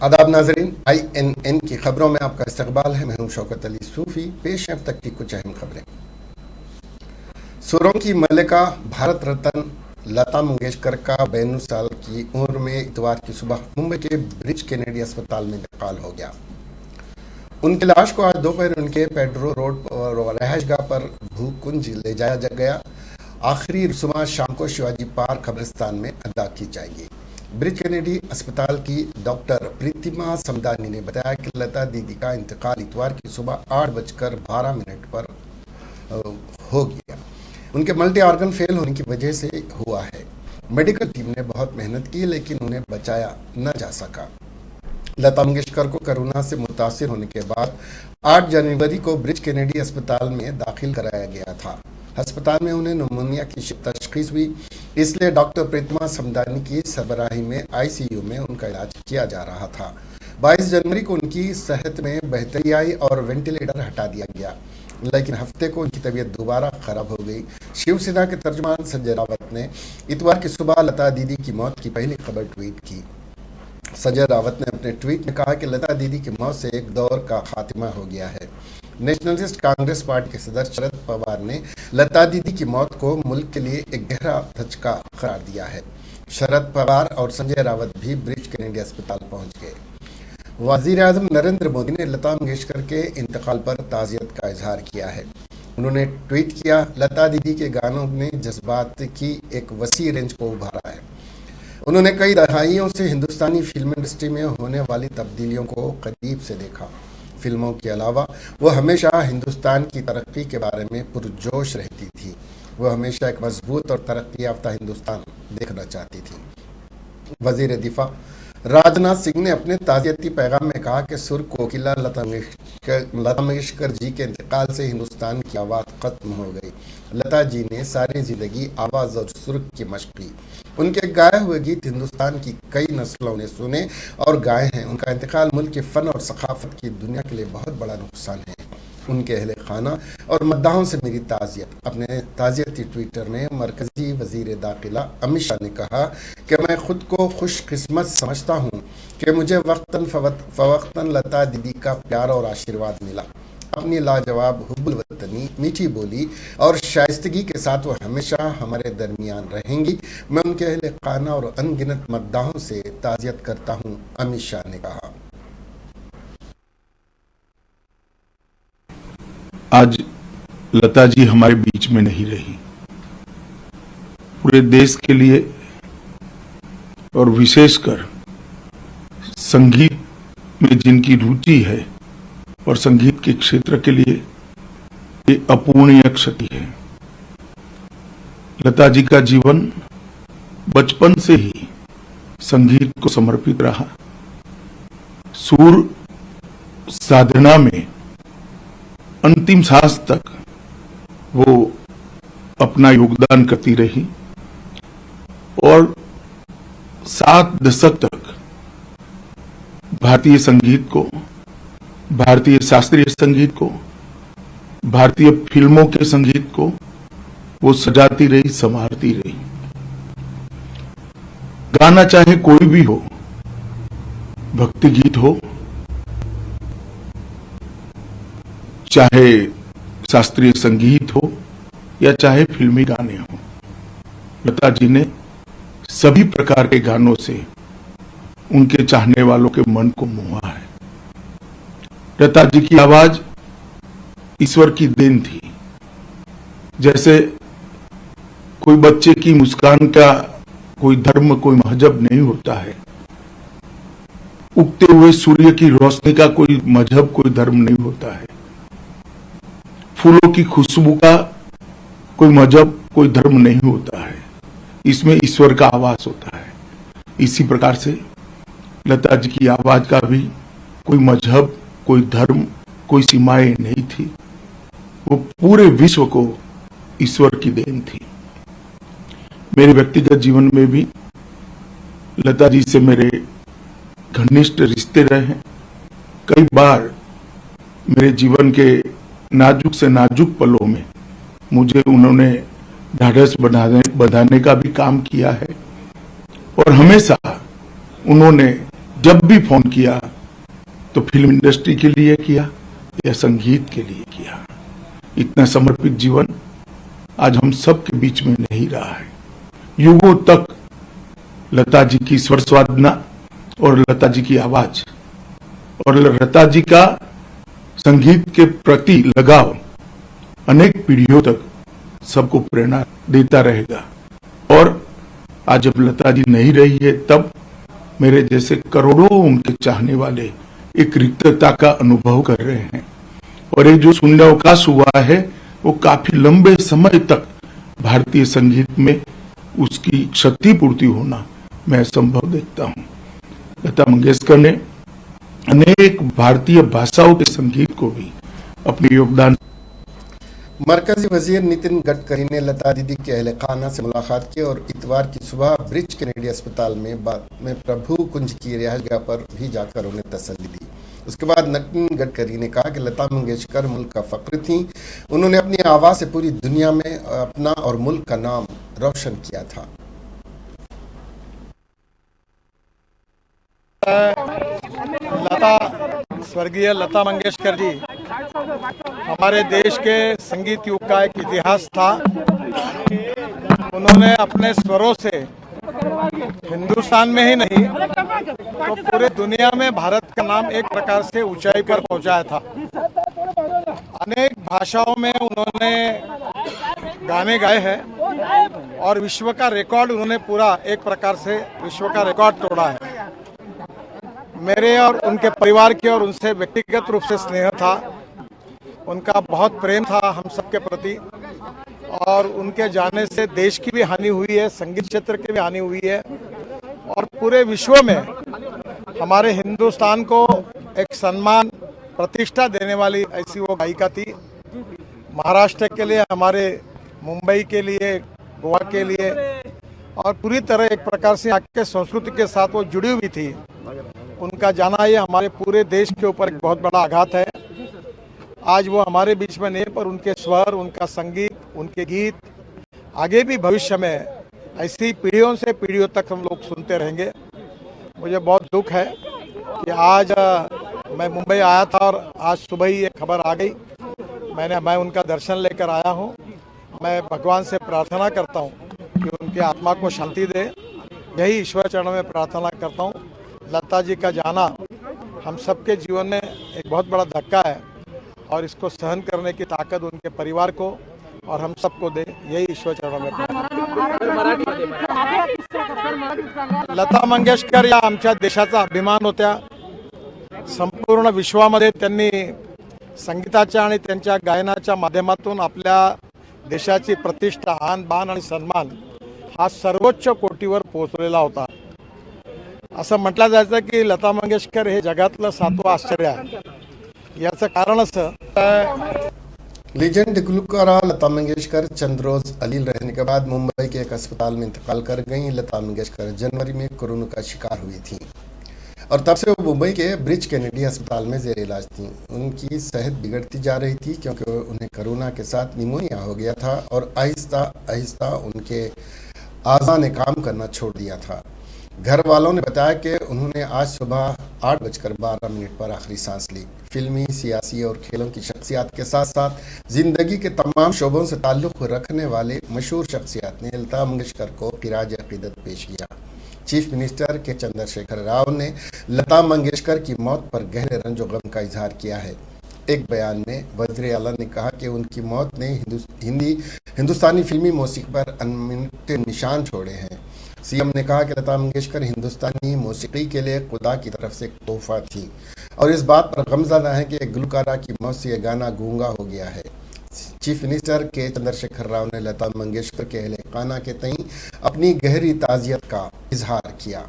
आदाब नाजरीन, INN की खबरों में आपका इस्तकबाल है। मैं हूं शौकत अली सूफी। पेश है अब तक की कुछ अहम खबरें। सुरों की मलिका भारत रत्न लता मंगेशकर का 92 साल की उम्र में इतवार की सुबह मुंबई के ब्रिच केनेडी अस्पताल में इंतकाल हो गया। उनकी लाश को आज दोपहर उनके पेड्रो रोड रहायशगाह पर भूकुंज ले जाया गया। आखिरी रस्मात शाम को शिवाजी पार्क कब्रिस्तान में अदा की जाएगी। ब्रिच केनेडी अस्पताल की डॉक्टर प्रीतिमा समदानी ने बताया कि लता दीदी का इंतकाल इतवार की सुबह 8:12 पर हो गया। उनके मल्टी ऑर्गन फेल होने की वजह से हुआ है। मेडिकल टीम ने बहुत मेहनत की लेकिन उन्हें बचाया न जा सका। लता मंगेशकर को कोरोना से मुतासिर होने के बाद 8 जनवरी को ब्रिच केनेडी अस्पताल में दाखिल कराया गया था। अस्पताल में उन्हें निमोनिया की तशखीस हुई, इसलिए डॉक्टर प्रीतिमा समदानी की सरबराही में ICU में उनका इलाज किया जा रहा था। 22 जनवरी को उनकी सेहत में बेहतरी आई और वेंटिलेटर हटा दिया गया, लेकिन हफ्ते को उनकी तबीयत दोबारा खराब हो गई। शिवसेना के तर्जुमान संजय रावत ने इतवार की सुबह लता दीदी की मौत की पहली खबर ट्वीट की। संजय रावत ने अपने ट्वीट में कहा कि लता दीदी की मौत से एक दौर का खात्मा हो गया है। नेशनलिस्ट कांग्रेस पार्टी के सदस्य शरद पवार ने लता दीदी की मौत को मुल्क के लिए एक गहरा धचका करार दिया है। शरद पवार और संजय रावत भी ब्रिच केनेडी अस्पताल पहुंच गए। वजीर आजम नरेंद्र मोदी ने लता मंगेशकर के इंतकाल पर ताज़ियत का इजहार किया है। उन्होंने ट्वीट किया, लता दीदी के गानों ने जज्बात की एक वसी रेंज को उभारा है। उन्होंने कई दहाइयों से हिंदुस्तानी फिल्म इंडस्ट्री में होने वाली तब्दीलियों को करीब से देखा। फिल्मों के अलावा वो हमेशा हिंदुस्तान की तरक्की के बारे में पुरजोश रहती थी। वो हमेशा एक मजबूत और तरक्की याफ्ता हिंदुस्तान देखना चाहती थी। वजीर दिफा राजनाथ सिंह ने अपने ताज़ियती पैगाम में कहा कि सुर कोकिला लता मंगेशकर जी के इंतकाल से हिंदुस्तान की आवाज़ ख़त्म हो गई। लता जी ने सारी ज़िंदगी आवाज़ और सुर की मशक़ की। उनके गाए हुए गीत हिंदुस्तान की कई नस्लों ने सुने और गाए हैं। उनका इंतकाल मुल्क के फ़न और सकाफ़त की दुनिया के लिए बहुत बड़ा नुकसान है। उनके अहले खाना और मद्दाहों से मेरी ताज़ियत। अपने ताज़ियती ट्विटर में मरकज़ी वज़ीर दाखिला अमित शाह ने कहा कि मैं ख़ुद को खुशकिस्मत समझता हूँ कि मुझे वक्तन फ़वक्तन लता दीदी का प्यार और आशीर्वाद मिला। अपनी लाजवाब हुब्बुल वतनी, मीठी बोली और शाइस्तगी के साथ वो हमेशा हमारे दरमियान रहेंगी। मैं उनके अहले खाना और अनगिनत मद्दाहों से ताज़ियत करता हूँ, अमित शाह ने कहा। आज लता जी हमारे बीच में नहीं रही। पूरे देश के लिए और विशेषकर संगीत में जिनकी रुचि है और संगीत के क्षेत्र के लिए ये अपूर्णीय क्षति है। लता जी का जीवन बचपन से ही संगीत को समर्पित रहा। सुर साधना में अंतिम सांस तक वो अपना योगदान करती रही और 7 दशक तक भारतीय संगीत को, भारतीय शास्त्रीय संगीत को, भारतीय फिल्मों के संगीत को वो सजाती रही, संवारती रही। गाना चाहे कोई भी हो, भक्ति गीत हो, चाहे शास्त्रीय संगीत हो या चाहे फिल्मी गाने हो, लता जी ने सभी प्रकार के गानों से उनके चाहने वालों के मन को मोहा है। लता जी की आवाज ईश्वर की देन थी। जैसे कोई बच्चे की मुस्कान का कोई धर्म, कोई मजहब नहीं होता है, उगते हुए सूर्य की रोशनी का कोई मजहब, कोई धर्म नहीं होता है, फूलों की खुशबू का कोई मजहब, कोई धर्म नहीं होता है, इसमें ईश्वर का आवास होता है। इसी प्रकार से लता जी की आवाज का भी कोई मजहब, कोई धर्म, कोई सीमाएं नहीं थी। वो पूरे विश्व को ईश्वर की देन थी। मेरे व्यक्तिगत जीवन में भी लता जी से मेरे घनिष्ठ रिश्ते रहे हैं। कई बार मेरे जीवन के नाजुक से नाजुक पलों में मुझे उन्होंने ढाढ़स बढ़ाने का भी काम किया है और हमेशा उन्होंने जब भी फोन किया तो फिल्म इंडस्ट्री के लिए किया या संगीत के लिए किया। इतना समर्पित जीवन आज हम सब के बीच में नहीं रहा है। युगों तक लता जी की स्वर साधना और लता जी की आवाज और लता जी का संगीत के प्रति लगाव अनेक पीढ़ियों तक सबको प्रेरणा देता रहेगा। और आज जब लता जी नहीं रही है तब मेरे जैसे करोड़ों उनके चाहने वाले एक रिक्तता का अनुभव कर रहे हैं। और ये जो शून्यावकाश हुआ है वो काफी लंबे समय तक भारतीय संगीत में उसकी क्षतिपूर्ति होना मैं संभव देखता हूं। लता मंगेशकर ने अनेक भारतीय भाषाओं के संगीत को भी अपने योगदान। मरकजी वजीर नितिन गडकरी ने लता दीदी के अहले खाना से मुलाकात की और इतवार की सुबह ब्रिच कैनेडी अस्पताल में प्रभु कुंज की रिहायशगाह पर भी जाकर उन्हें तसल्ली दी। उसके बाद नितिन गडकरी ने कहा कि लता मंगेशकर मुल्क का फख्र थी। उन्होंने अपनी आवाज से पूरी दुनिया में अपना और मुल्क का नाम रोशन किया था। स्वर्गीय लता मंगेशकर जी हमारे देश के संगीत युग का एक इतिहास था। उन्होंने अपने स्वरों से हिंदुस्तान में ही नहीं तो पूरे दुनिया में भारत का नाम एक प्रकार से ऊंचाई पर पहुंचाया था। अनेक भाषाओं में उन्होंने गाने गाए हैं और विश्व का रिकॉर्ड उन्होंने पूरा एक प्रकार से विश्व का रिकॉर्ड तोड़ा है। मेरे और उनके परिवार की और उनसे व्यक्तिगत रूप से स्नेह था। उनका बहुत प्रेम था हम सबके प्रति और उनके जाने से देश की भी हानि हुई है, संगीत क्षेत्र की भी हानि हुई है और पूरे विश्व में हमारे हिंदुस्तान को एक सम्मान प्रतिष्ठा देने वाली ऐसी वो गायिका थी। महाराष्ट्र के लिए, हमारे मुंबई के लिए, गोवा के लिए और पूरी तरह एक प्रकार से यहाँ के संस्कृति के साथ वो जुड़ी हुई थी। उनका जाना ये हमारे पूरे देश के ऊपर एक बहुत बड़ा आघात है। आज वो हमारे बीच में नहीं, पर उनके स्वर, उनका संगीत, उनके गीत आगे भी भविष्य में ऐसी पीढ़ियों से पीढ़ियों तक हम लोग सुनते रहेंगे। मुझे बहुत दुख है कि आज मैं मुंबई आया था और आज सुबह ही ये खबर आ गई। मैं उनका दर्शन लेकर आया हूँ। मैं भगवान से प्रार्थना करता हूँ कि उनकी आत्मा को शांति दे। यही ईश्वर चरणों में प्रार्थना करता हूँ। लता जी का जाना हम सबके जीवन में एक बहुत बड़ा धक्का है और इसको सहन करने की ताकत उनके परिवार को और हम सबको दे, यही ईश्वर चरणों में प्रार्थना। लता मंगेशकर या आमच्या देशाचा अभिमान होत्या। संपूर्ण विश्वामध्ये त्यांनी संगीताच्या आणि त्यांच्या गायनाच्या माध्यमातून आपल्या देशाची प्रतिष्ठा, आन बान आणि सन्मान हा सर्वोच्च कोटीवर पोहोचलेला होता। असं म्हटलं जायचं की लता मंगेशकर हे जगातलं 7वं आश्चर्य आहे। याचं कारण असं लीजेंड गुलकारा लता मंगेशकर चंद रोज अलील रहने के बाद मुंबई के एक अस्पताल में इंतकाल कर गई। लता मंगेशकर जनवरी में कोरोना का शिकार हुई थी और तब से वो मुंबई के ब्रिच कैनेडी अस्पताल में जेर इलाज थी। उनकी सेहत बिगड़ती जा रही थी क्योंकि उन्हें कोरोना के साथ निमोनिया हो गया था और आहिस्ता आहिस्ता उनके आज़ा ने काम करना छोड़ दिया था। घर वालों ने बताया कि उन्होंने आज सुबह 8:12 पर आखिरी सांस ली। फिल्मी, सियासी और खेलों की शख्सियत के साथ साथ जिंदगी के तमाम शोबों से ताल्लुक़ रखने वाले मशहूर शख्सियत ने लता मंगेशकर को खिराज अक़ीदत पेश किया। चीफ मिनिस्टर के चंद्रशेखर राव ने लता मंगेशकर की मौत पर गहरे रंज और गम का इजहार किया है। एक बयान में वज़ीर आला ने कहा कि उनकी मौत ने हिंदुस्तानी फिल्मी मौसीकी पर अनमिटे निशान छोड़े हैं। सीएम ने कहा कि लता मंगेशकर हिंदुस्तानी मौसीकी के लिए खुदा की तरफ से एक तोहफा थी और इस बात पर गमज़दा है कि गुलकारा की मौत से यह गाना गूंगा हो गया है। चीफ मिनिस्टर के चंद्रशेखर राव ने लता मंगेशकर के अहले खाना के तई अपनी गहरी ताज़ियत का इजहार किया।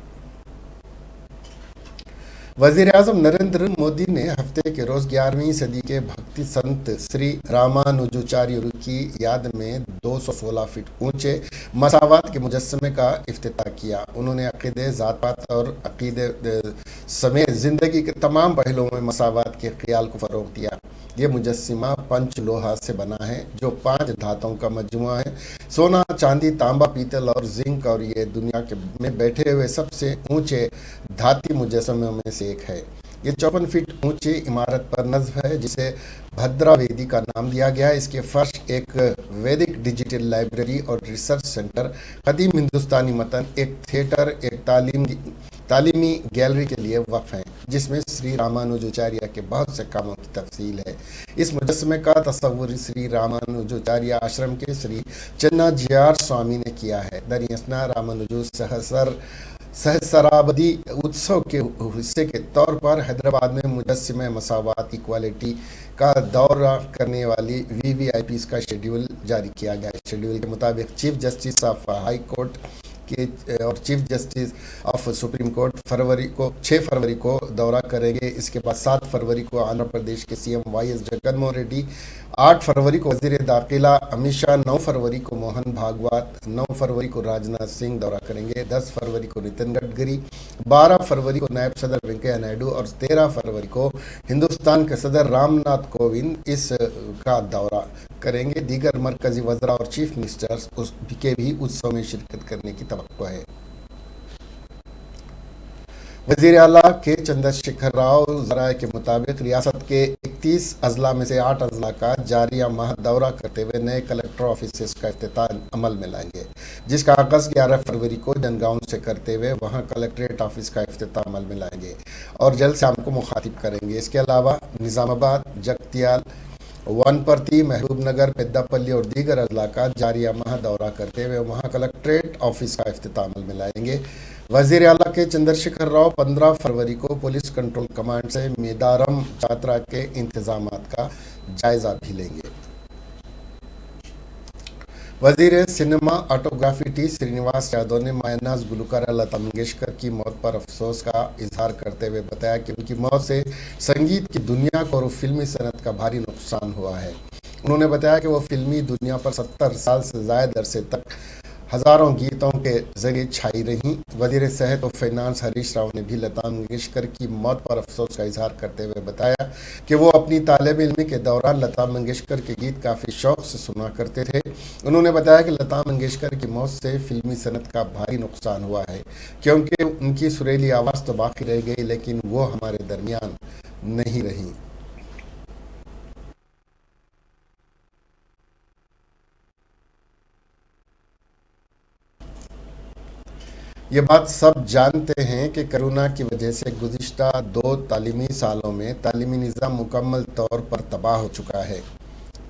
वज़ीर आज़म नरेंद्र मोदी ने हफ्ते के रोज़ 11वीं सदी के भक्ति संत श्री रामानुजाचार्य की याद में 216 फीट ऊंचे मसावात के मुजस्समे का इफ्तिताह किया। उन्होंने अक़ीदे, ज़ात पात और अक़ीदे समेत ज़िंदगी के तमाम पहलुओं में मसावात के ख्याल को फ़रोग़ दिया। ये मुजस्सिमा पंच लोहा से बना है जो 5 धातुओं का मजमुआ है। सोना, चांदी, तांबा, पीतल और जिंक, और ये दुनिया के में बैठे हुए सबसे ऊंचे धाती मुजस्समों में से एक है। ये 54 फीट ऊंची इमारत पर नस्ब है जिसे भद्रा वेदी का नाम दिया गया है। इसके फर्श एक वैदिक डिजिटल लाइब्रेरी और रिसर्च सेंटर, कदीम हिंदुस्तानी मतन, एक थिएटर, एक तालीमी गैलरी के लिए वक्फ हैं, जिसमें श्री रामानुजाचार्य के बहुत से कामों की तफसील है। इस मुजस्समे का तस्वुर श्री रामानुजाचार्य आश्रम के श्री चन्नाजियार स्वामी ने किया है। दरियासना रामानुजू सहस्राब्दी उत्सव के हिस्से के तौर पर हैदराबाद में मुजस्सिमे मसावात इक्वालिटी का दौरा करने वाली VVIPs का शेड्यूल जारी किया गया है। शेड्यूल के मुताबिक chief justice of high court के और chief justice of supreme court 6 फरवरी को दौरा करेंगे। इसके बाद 7 फरवरी को आंध्र प्रदेश के CM YS जगनमोहन रेड्डी, 8 फरवरी को वजीर दाखिला अमित शाह, 9 फरवरी को मोहन भागवत, 9 फरवरी को राजनाथ सिंह दौरा करेंगे, 10 फरवरी को नितिन गडकरी, 12 फरवरी को नायब सदर वेंकैया नायडू और 13 फरवरी को हिंदुस्तान के सदर रामनाथ कोविंद इस का दौरा करेंगे। दीगर मरकजी वज़रा और चीफ मिनिस्टर्स के भी उत्सव में शिरकत करने की तवक्को है। वज़ीर आला के चंद्रशेखर राव ज़राए के मुताबिक रियासत के 31 अजला में से 8 अजला का जारिया माह दौरा करते हुए नए कलेक्टर ऑफिस का इफ्तिताह अमल में लाएंगे, जिसका आगाज़ 11 फरवरी को जनगांव से करते हुए वहां कलेक्ट्रेट ऑफिस का इफ्तिताह अमल में लाएंगे और जल्द शाम को मुखातिब करेंगे। इसके अलावा निज़ामाबाद, जगतियाल, वनपर्ती, महबूबनगर, पेद्दापल्ली और दीगर अजला का जारिया माह दौरा करते हुए वहां कलेक्ट्रेट ऑफिस का इफ्तिताह अमल में लाएंगे। वज़ीर आला के चंद्रशेखर राव 15 फरवरी को पुलिस कंट्रोल कमांड से मेदारम यात्रा के इंतजामात का जायजा भी लेंगे। Wazir cinematography T Srinivas Yadav ने मायनाज गुलकारा लता मंगेशकर की मौत पर अफसोस का इजहार करते हुए बताया कि उनकी मौत से संगीत की दुनिया को और फिल्मी सनत का भारी नुकसान हुआ है। उन्होंने बताया कि वो फिल्मी दुनिया पर 70 साल से ज़्यादा अरसे तक हज़ारों गीतों के जरिए छाई रहीं। वज़ीर सेहत और फाइनेंस हरीश राव ने भी लता मंगेशकर की मौत पर अफसोस का इजहार करते हुए बताया कि वो अपनी तालिब इल्मी के दौरान लता मंगेशकर के गीत काफ़ी शौक़ से सुना करते थे। उन्होंने बताया कि लता मंगेशकर की मौत से फिल्मी सनत का भारी नुकसान हुआ है, क्योंकि उनकी सुरीली आवाज़ तो बाकी रह गई लेकिन वो हमारे दरमियान नहीं रही। ये बात सब जानते हैं कि कोरोना की वजह से गुज़िश्ता 2 तालीमी सालों में तालीमी निज़ाम मुकम्मल तौर पर तबाह हो चुका है।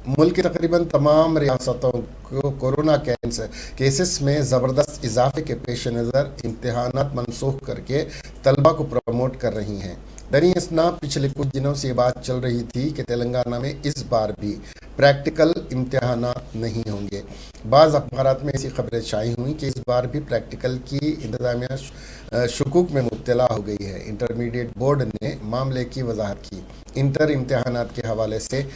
मुल्क की तकरीबन तमाम रियासतों को कोरोना केसेस में ज़बरदस्त इजाफे के पेश नज़र इम्तहानात मनसूख करके तलबा को प्रमोट कर रही हैं। दरियासना पिछले कुछ दिनों से ये बात चल रही थी कि तेलंगाना में इस बार भी प्रैक्टिकल इम्तहानात नहीं होंगे। बाज़ अखबारात में ऐसी खबरें शाये हुई कि इस बार भी प्रैक्टिकल की इंतज़ामिया शुकूक में मुब्तला हो गई है। इंटरमीडिएट बोर्ड ने मामले की वजाहत की। इंटर इम्तहानात के हवाले से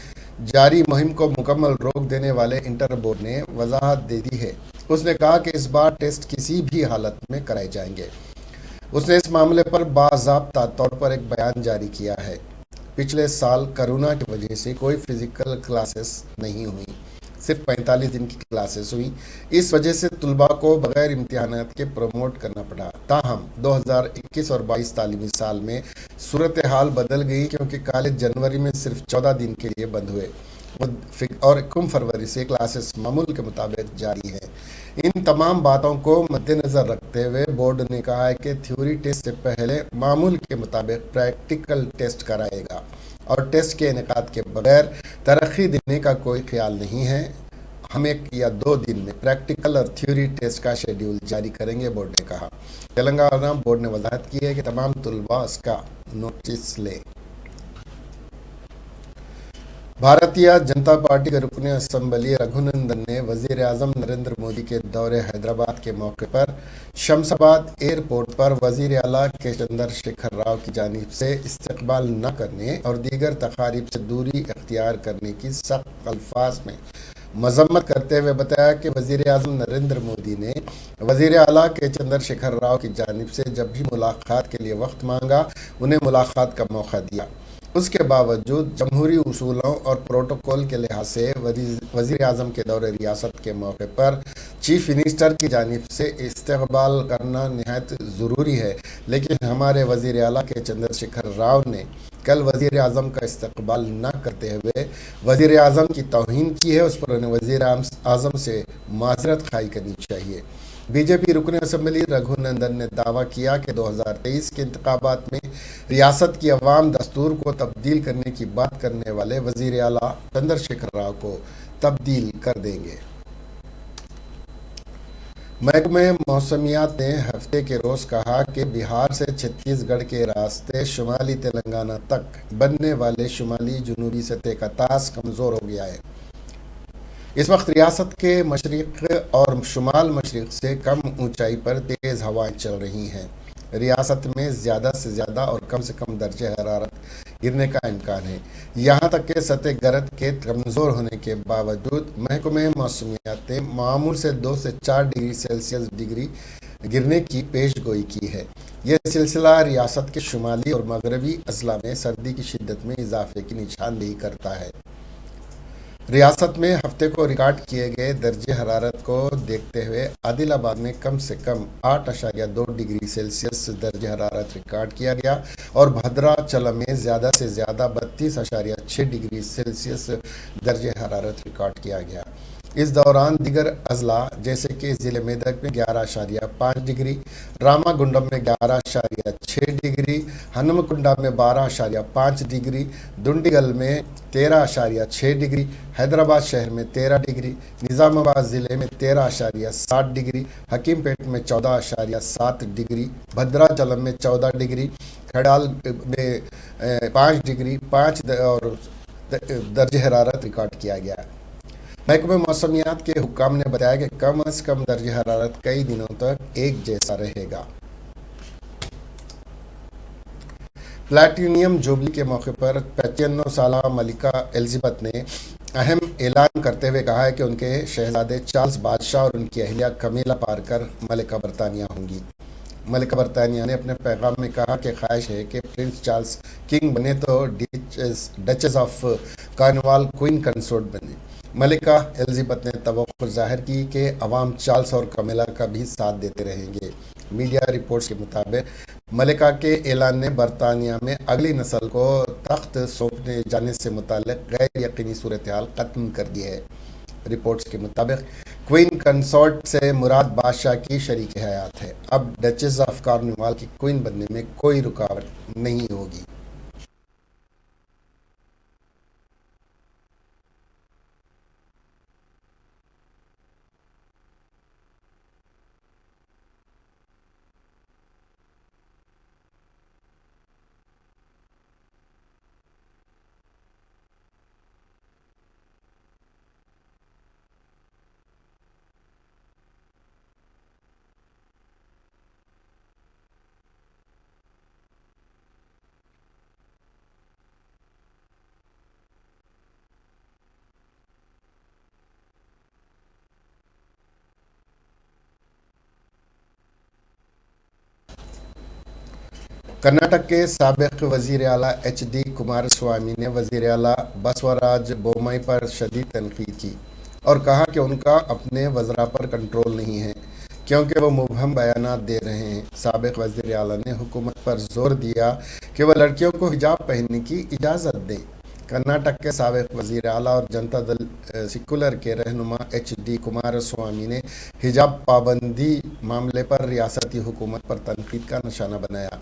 जारी मुहिम को मुकम्मल रोक देने वाले इंटर बोर्ड ने वजाहत दे दी है। उसने कहा कि इस बार टेस्ट किसी भी हालत में कराए जाएंगे। उसने इस मामले पर बाज़ाब्ता तौर पर एक बयान जारी किया है। पिछले साल कोरोना की वजह से कोई फिज़िकल क्लासेस नहीं हुई, सिर्फ 45 दिन की क्लासेस हुई। इस वजह से तुलबा को बग़ैर इम्तिहानात के प्रमोट करना पड़ा। ताहम 2021 और 22 तालीमी साल में सूरत हाल बदल गई, क्योंकि कॉलेज जनवरी में सिर्फ 14 दिन के लिए बंद हुए और 1 फरवरी से क्लासेस मामूल के मुताबिक जारी हैं। इन तमाम बातों को मद्देनज़र रखते हुए बोर्ड ने कहा है कि थ्योरी टेस्ट से पहले मामूल के मुताबिक प्रैक्टिकल टेस्ट कराएगा और टेस्ट के इनेकाद के बगैर तरक्की देने का कोई ख्याल नहीं है। हम 1 या 2 दिन में प्रैक्टिकल और थ्योरी टेस्ट का शेड्यूल जारी करेंगे, बोर्ड ने कहा। तेलंगाना बोर्ड ने वजाहत की है कि तमाम तुलबा इसका नोटिस लें। भारतीय जनता पार्टी के रुकन असम्बली रघुनंदन ने वज़ीर आज़म नरेंद्र मोदी के दौरे हैदराबाद के मौके पर शमशाबाद एयरपोर्ट पर वज़ीर आला के चंद्रशेखर राव की जानिब से इस्तकबाल न करने और दीगर तकारीब से दूरी इख्तियार करने की सख्त अल्फाज में मजम्मत करते हुए बताया कि वज़ीर आज़म नरेंद्र मोदी ने वज़ीर आला के चंद्रशेखर राव की जानिब से जब भी मुलाकात के लिए वक्त मांगा, उन्हें मुलाकात का मौका दिया। उसके बावजूद जमहूरी उसूलों और प्रोटोकॉल के लिहाज से वजीर आजम के दौरे रियासत के मौके पर चीफ मिनिस्टर की जानिब से इस्तकबाल करना निहायत ज़रूरी है, लेकिन हमारे वजीर आला के चंद्रशेखर राव ने कल वजीर आजम का इस्तकबाल न करते हुए वजीर आजम की तौहीन की है। उस पर उन्हें वजीर आजम से माजरत खाई करनी चाहिए। बीजेपी रुकन असम्बली रघुनंदन ने दावा किया कि 2023 के इंतखाबात में रियासत की अवाम दस्तूर को तब्दील करने की बात करने वाले वजीर आला चंद्रशेखर राव को तब्दील कर देंगे। महकमे मौसमियात ने हफ्ते के रोज़ कहा कि बिहार से छत्तीसगढ़ के रास्ते शुमाली तेलंगाना तक बनने वाले शुमाली जनूबी सतह का तास कमज़ोर हो गया है। इस वक्त रियासत के मशरिक़ और शुमाल मशरिक़ से कम ऊंचाई पर तेज़ हवाएं चल रही हैं। रियासत में ज़्यादा से ज़्यादा और कम से कम दर्जे हरारत गिरने का इम्कान है। यहाँ तक कि सतह गरद के कमज़ोर होने के बावजूद महकमे मौसमियात ने मामूल से 2 से 4 डिग्री सेल्सियस गिरने की पेशगोई की है। यह सिलसिला रियासत के शुमाली और मगरबी अजला में सर्दी की शिद्दत में इजाफे की निशानदेही करता है। रियासत में हफ्ते को रिकॉर्ड किए गए दर्जे हरारत को देखते हुए आदिलाबाद में कम से कम 8.2 डिग्री सेल्सियस दर्जे हरारत रिकॉर्ड किया गया और भद्राचलम में ज़्यादा से ज़्यादा 32.6 डिग्री सेल्सियस दर्जे हरारत रिकॉर्ड किया गया। इस दौरान दीगर अजला जैसे कि ज़िले मेदक में 11.5 डिग्री, रामागुंडम में 11.6 डिग्री, हनुमकुंडा में 12.5 डिग्री, दुंडीगल में 13.6 डिग्री, हैदराबाद शहर में 13 डिग्री, निज़ामाबाद ज़िले में 13.7 डिग्री, हकीमपेट में 14.7 डिग्री, भद्राचलम में 14 डिग्री, खड़ाल में 5 डिग्री 5 और दर्जे हरारत रिकॉर्ड किया गया। महकमे मौसमियात के हुक्काम ने बताया कि कम से कम दर्जे हरारत कई दिनों तक एक जैसा रहेगा। प्लैटिनियम जुबली के मौके पर 95 साला मलिका एलिज़ाबेथ ने अहम ऐलान करते हुए कहा है कि उनके शहजादे चार्ल्स बादशाह और उनकी अहलिया कमीला पार्कर मलिका बरतानिया होंगी। मलिका बरतानिया ने अपने पैगाम में कहा कि ख्वाहिश है कि प्रिंस चार्ल्स किंग बने तो duchess of Cornwall queen consort बने। मलिका एलिज़ाबेथ ने तवक्कुल जाहिर की कि अवाम चार्ल्स और कमिला का भी साथ देते रहेंगे। मीडिया रिपोर्ट्स के मुताबिक मलिका के ऐलान ने बरतानिया में अगली नस्ल को तख्त सौंपने जाने से मुताल्लिक गैर यकीनी सूरत हाल ख़त्म कर दी है। रिपोर्ट्स के मुताबिक क्वीन कंसोर्ट से मुराद बादशाह की शरीक हयात है। अब डचेस ऑफ कॉर्नवाल की क्वीन बनने में कोई रुकावट नहीं होगी। कर्नाटक के साबिक वज़ीर आला HD कुमारस्वामी ने वज़ीर आला बसवराज बोम्मई पर शदीद तनकीद की और कहा कि उनका अपने वज़रा पर कंट्रोल नहीं है क्योंकि वो मुबहम बयानात दे रहे हैं। साबिक वज़ीर आला ने हुकूमत पर जोर दिया कि वह लड़कियों को हिजाब पहनने की इजाज़त दें। कर्नाटक के साबिक वज़ीर आला और जनता दल सेक्युलर के रहनुमा HD कुमारस्वामी ने हिजाब पाबंदी मामले पर रियासती हुकूमत पर तनकीद का निशाना बनाया।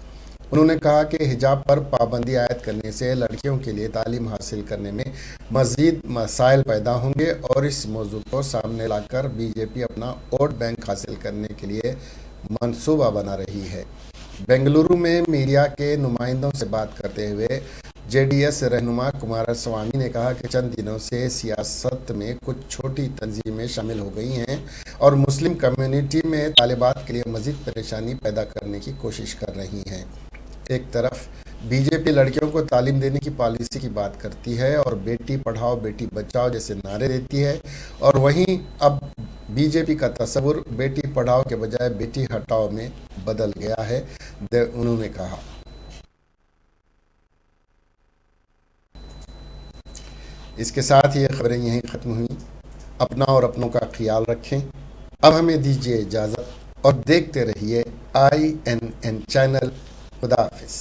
उन्होंने कहा कि हिजाब पर पाबंदी आयद करने से लड़कियों के लिए तालीम हासिल करने में मज़ीद मसाइल पैदा होंगे और इस मौजू को सामने लाकर बीजेपी अपना वोट बैंक हासिल करने के लिए मंसूबा बना रही है। बेंगलुरु में मीडिया के नुमाइंदों से बात करते हुए JDS रहनुमा कुमारस्वामी ने कहा कि चंद दिनों से सियासत में कुछ छोटी तंजीमें शामिल हो गई हैं और मुस्लिम कम्युनिटी में तालिबात के लिए मज़ीद परेशानी पैदा करने की कोशिश कर रही हैं। एक तरफ बीजेपी लड़कियों को तालीम देने की पॉलिसी की बात करती है और बेटी पढ़ाओ बेटी बचाओ जैसे नारे देती है, और वहीं अब बीजेपी का तस्वुर बेटी पढ़ाओ के बजाय बेटी हटाओ में बदल गया है, उन्होंने कहा। इसके साथ ये खबरें यहीं ख़त्म हुई। अपना और अपनों का ख्याल रखें। अब हमें दीजिए इजाज़त और देखते रहिए INN चैनल। खुदा हाफिज़।